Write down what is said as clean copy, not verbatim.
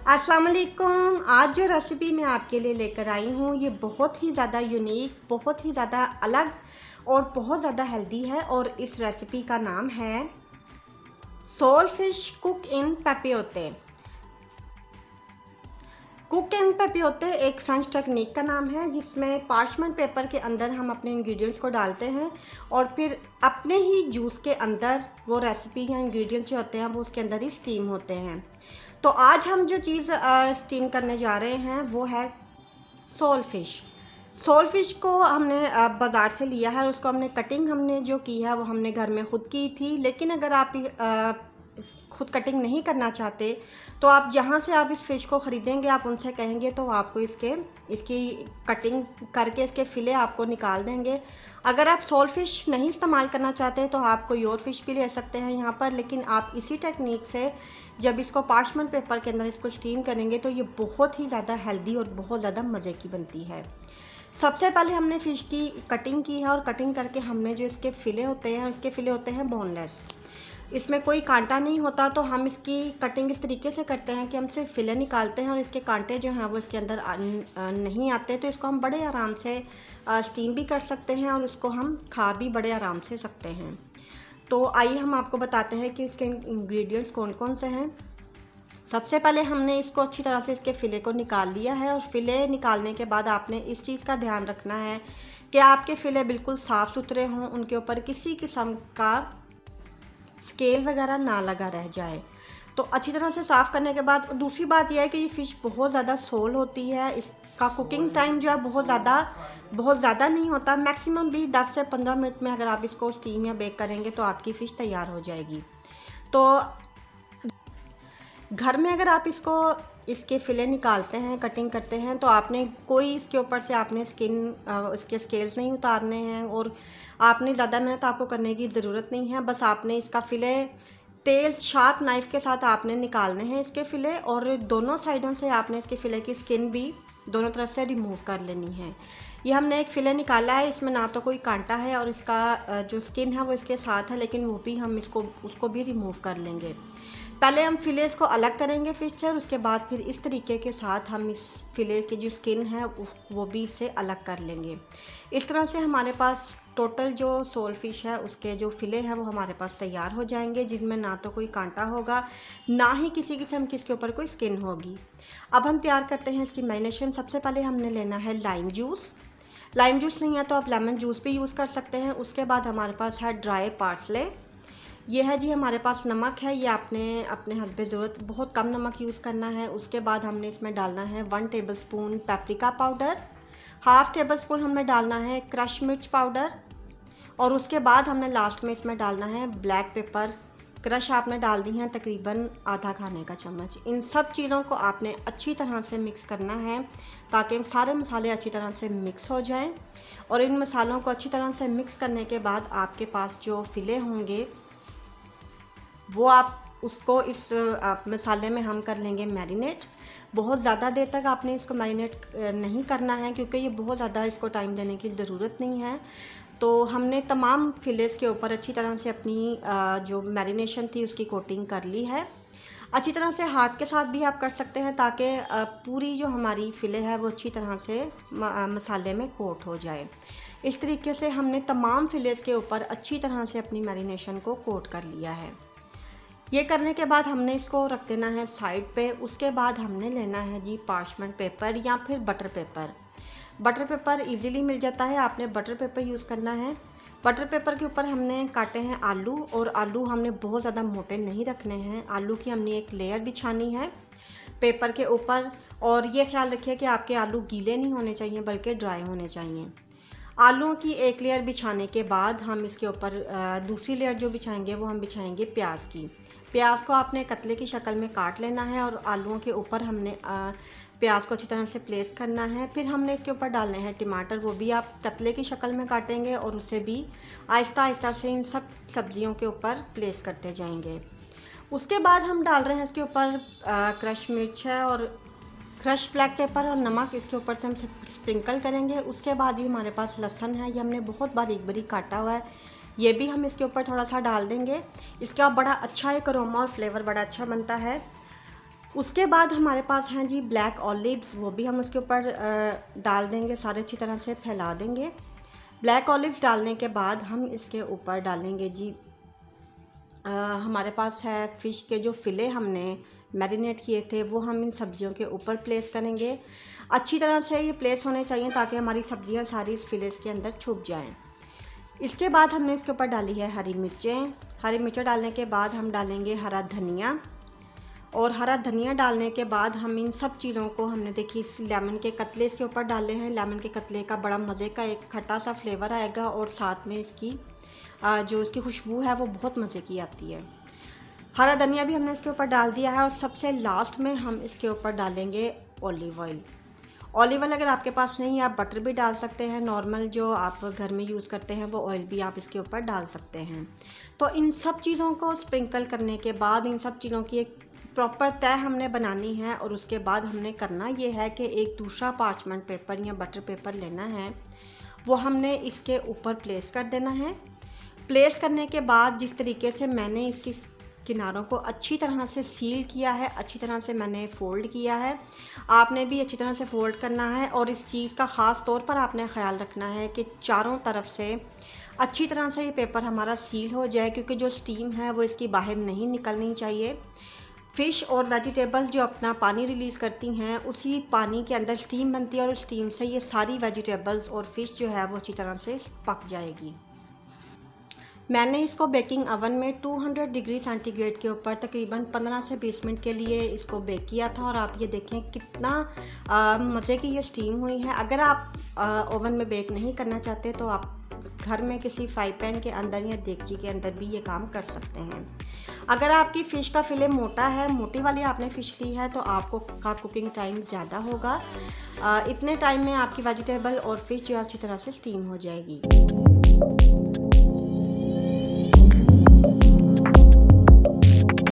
अस्सलाम वालेकुम। आज जो रेसिपी मैं आपके लिए लेकर आई हूँ ये बहुत ही ज़्यादा यूनिक, बहुत ही ज़्यादा अलग और बहुत ज़्यादा हेल्दी है। और इस रेसिपी का नाम है soul fish cook in पेपियोते। Cook in पेपियोते एक फ्रेंच टेक्निक का नाम है जिसमें पार्चमेंट पेपर के अंदर हम अपने इंग्रेडिएंट्स को डालते हैं और फिर अपने ही जूस के अंदर वो रेसिपी या इंग्रेडिएंट्स जो होते हैं वो उसके अंदर ही स्टीम होते हैं। तो आज हम जो चीज़ स्टीम करने जा रहे हैं वो है सोल फिश। सोल फिश को हमने बाज़ार से लिया है, उसको हमने कटिंग हमने जो की है वो हमने घर में ख़ुद की थी। लेकिन अगर आप खुद कटिंग नहीं करना चाहते तो आप जहाँ से आप इस फ़िश को ख़रीदेंगे आप उनसे कहेंगे तो आपको इसकी कटिंग करके इसके फ़िले आपको निकाल देंगे। अगर आप सोल फिश नहीं इस्तेमाल करना चाहते तो आप कोई और फिश भी ले सकते हैं यहाँ पर। लेकिन आप इसी टेक्निक से जब इसको पार्चमेंट पेपर के अंदर इसको स्टीम करेंगे तो ये बहुत ही ज़्यादा हेल्दी और बहुत ज़्यादा मज़े की बनती है। सबसे पहले हमने फ़िश की कटिंग की है और कटिंग करके हमने जो इसके फ़िले होते हैं इसके फ़िले होते हैं बोनलेस, इसमें कोई कांटा नहीं होता। तो हम इसकी कटिंग इस तरीके से करते हैं कि हम सिर्फ फ़िले निकालते हैं और इसके कांटे जो हैं वो इसके अंदर नहीं आते। तो इसको हम बड़े आराम से स्टीम भी कर सकते हैं और उसको हम खा भी बड़े आराम से सकते हैं। तो आइए हम आपको बताते हैं कि इसके इंग्रेडिएंट्स कौन कौन से हैं। सबसे पहले हमने इसको अच्छी तरह से इसके फ़िले को निकाल लिया है और फ़िले निकालने के बाद आपने इस चीज़ का ध्यान रखना है कि आपके फ़िले बिल्कुल साफ़ सुथरे हों, उनके ऊपर किसी किस्म का स्केल वगैरह ना लगा रह जाए। तो अच्छी तरह से साफ़ करने के बाद दूसरी बात यह है कि ये फ़िश बहुत ज़्यादा सोल होती है, इसका कुकिंग टाइम जो है बहुत ज़्यादा नहीं होता। मैक्सिमम भी 10 से 15 मिनट में अगर आप इसको स्टीम या बेक करेंगे तो आपकी फ़िश तैयार हो जाएगी। तो घर में अगर आप इसके फ़िले निकालते हैं, कटिंग करते हैं तो आपने कोई इसके ऊपर से आपने इसके स्केल्स नहीं उतारने हैं और आपने ज़्यादा मेहनत आपको करने की ज़रूरत नहीं है। बस आपने इसका फ़िले तेज़ शार्प नाइफ़ के साथ आपने निकालने हैं इसके फ़िले और दोनों साइडों से आपने इसके फ़िले की स्किन भी दोनों तरफ से रिमूव कर लेनी है। ये हमने एक फ़िले निकाला है, इसमें ना तो कोई कांटा है और इसका जो स्किन है वो इसके साथ है, लेकिन वो भी हम उसको भी रिमूव कर लेंगे। पहले हम फ़िलेस को अलग करेंगे फ़िश से और उसके बाद फिर इस तरीके के साथ हम इस फ़िले की जो स्किन है वो भी इससे अलग कर लेंगे। इस तरह से हमारे पास टोटल जो सोल फिश है उसके जो फ़िले हैं वो हमारे पास तैयार हो जाएंगे, जिनमें ना तो कोई कांटा होगा ना ही किसी किस्म की इसके ऊपर कोई स्किन होगी। अब हम तैयार करते हैं इसकी मैरिनेशन। सबसे पहले हमने लेना है लाइम जूस। लाइम जूस नहीं है तो आप लेमन जूस भी यूज़ कर सकते हैं। उसके बाद हमारे पास है ड्राई पार्सले, ये है जी हमारे पास नमक है, ये आपने अपने हस्ब ज़रूरत बहुत कम नमक यूज़ करना है। उसके बाद हमने इसमें डालना है 1 tablespoon paprika powder, half tablespoon हमने डालना है क्रश मिर्च पाउडर और उसके बाद हमने लास्ट में इसमें डालना है ब्लैक पेपर क्रश आपने डाल दी हैं तकरीबन आधा खाने का चम्मच। इन सब चीज़ों को आपने अच्छी तरह से मिक्स करना है ताकि सारे मसाले अच्छी तरह से मिक्स हो जाएं। और इन मसालों को अच्छी तरह से मिक्स करने के बाद आपके पास जो फ़िले होंगे वो आप उसको इस मसाले में हम कर लेंगे मैरिनेट। बहुत ज़्यादा देर तक आपने इसको मैरिनेट नहीं करना है क्योंकि ये बहुत ज़्यादा इसको टाइम देने की ज़रूरत नहीं है। तो हमने तमाम फ़िलेस के ऊपर अच्छी तरह से अपनी जो मैरिनेशन थी उसकी कोटिंग कर ली है। अच्छी तरह से हाथ के साथ भी आप कर सकते हैं ताकि पूरी जो हमारी फ़िले है वो अच्छी तरह से मसाले में कोट हो जाए। इस तरीके से हमने तमाम फ़िलेस के ऊपर अच्छी तरह से अपनी मैरिनेशन को कोट कर लिया है। ये करने के बाद हमने इसको रख देना है साइड पे। उसके बाद हमने लेना है जी पार्चमेंट पेपर या फिर butter paper. Butter paper easily मिल जाता है, आपने बटर पेपर यूज़ करना है। बटर पेपर के ऊपर हमने काटे हैं आलू और आलू हमने बहुत ज़्यादा मोटे नहीं रखने हैं। आलू की हमने एक लेयर बिछानी है पेपर के ऊपर और ये ख्याल रखिए कि आपके आलू गीले नहीं होने चाहिए बल्कि ड्राई होने चाहिए। आलूओं की एक लेयर बिछाने के बाद हम इसके ऊपर दूसरी लेयर जो बिछाएंगे वो हम बिछाएंगे प्याज की। प्याज को आपने कतले की शक्ल में काट लेना है और आलूओं के ऊपर हमने प्याज को अच्छी तरह से प्लेस करना है। फिर हमने इसके ऊपर डालने हैं टमाटर, वो भी आप कतले की शक्ल में काटेंगे और उसे भी आहिस्ता आहिस्ता से इन सब सब्जियों के ऊपर प्लेस करते जाएंगे। उसके बाद हम डाल रहे हैं इसके ऊपर क्रश मिर्च है और क्रश ब्लैक पेपर और नमक इसके ऊपर से हम स्प्रिंकल करेंगे। उसके बाद ही हमारे पास लहसुन है, ये हमने बहुत बारीक बारीक काटा हुआ है, ये भी हम इसके ऊपर थोड़ा सा डाल देंगे। इसका बड़ा अच्छा एक अरोमा और फ्लेवर बड़ा अच्छा बनता है। उसके बाद हमारे पास हैं जी ब्लैक ऑलिव्स, वो भी हम उसके ऊपर डाल देंगे, सारे अच्छी तरह से फैला देंगे। ब्लैक ऑलिव्स डालने के बाद हम इसके ऊपर डालेंगे जी हमारे पास है फ़िश के जो फ़िले हमने मैरिनेट किए थे, वो हम इन सब्जियों के ऊपर प्लेस करेंगे। अच्छी तरह से ये प्लेस होने चाहिए ताकि हमारी सब्जियां सारी इस फिलेस के अंदर छुप जाएं। इसके बाद हमने इसके ऊपर डाली है हरी मिर्चें। हरी मिर्चें डालने के बाद हम डालेंगे हरा धनिया, और हरा धनिया डालने के बाद हम इन सब चीज़ों को हमने देखी इस लेमन के कतले इसके ऊपर डाले हैं। लेमन के कतले का बड़ा मज़े का एक खट्टा सा फ्लेवर आएगा और साथ में इसकी जो इसकी खुशबू है वो बहुत मज़े की आती है। हरा धनिया भी हमने इसके ऊपर डाल दिया है और सबसे लास्ट में हम इसके ऊपर डालेंगे ऑलिव ऑयल। ऑलिव ऑयल अगर आपके पास नहीं है आप बटर भी डाल सकते हैं, नॉर्मल जो आप घर में यूज़ करते हैं वो ऑयल भी आप इसके ऊपर डाल सकते हैं। तो इन सब चीज़ों को स्प्रिंकल करने के बाद इन सब चीज़ों की एक प्रॉपर तय हमने बनानी है और उसके बाद हमने करना ये है कि एक दूसरा पार्चमेंट पेपर या बटर पेपर लेना है, वो हमने इसके ऊपर प्लेस कर देना है। प्लेस करने के बाद जिस तरीके से मैंने इसकी किनारों को अच्छी तरह से सील किया है, अच्छी तरह से मैंने फ़ोल्ड किया है, आपने भी अच्छी तरह से फ़ोल्ड करना है। और इस चीज़ का ख़ास तौर पर आपने ख्याल रखना है कि चारों तरफ से अच्छी तरह से ये पेपर हमारा सील हो जाए, क्योंकि जो स्टीम है वो इसकी बाहर नहीं निकलनी चाहिए। फ़िश और वेजिटेबल्स जो अपना पानी रिलीज़ करती हैं उसी पानी के अंदर स्टीम बनती है और उस स्टीम से ये सारी वेजिटेबल्स और फ़िश जो है वो अच्छी तरह से पक जाएगी। मैंने इसको बेकिंग ओवन में 200 डिग्री सेंटीग्रेड के ऊपर तकरीबन 15 से 20 मिनट के लिए इसको बेक किया था और आप ये देखें कितना मज़े की ये स्टीम हुई है। अगर आप ओवन में बेक नहीं करना चाहते तो आप घर में किसी फ्राई पैन के अंदर या देगची के अंदर भी ये काम कर सकते हैं। अगर आपकी फ़िश का फिले मोटा है, मोटी वाली आपने फ़िश ली है, तो आपको का कुकिंग टाइम ज़्यादा होगा। इतने टाइम में आपकी वेजिटेबल और फ़िश जो अच्छी तरह से स्टीम हो जाएगी।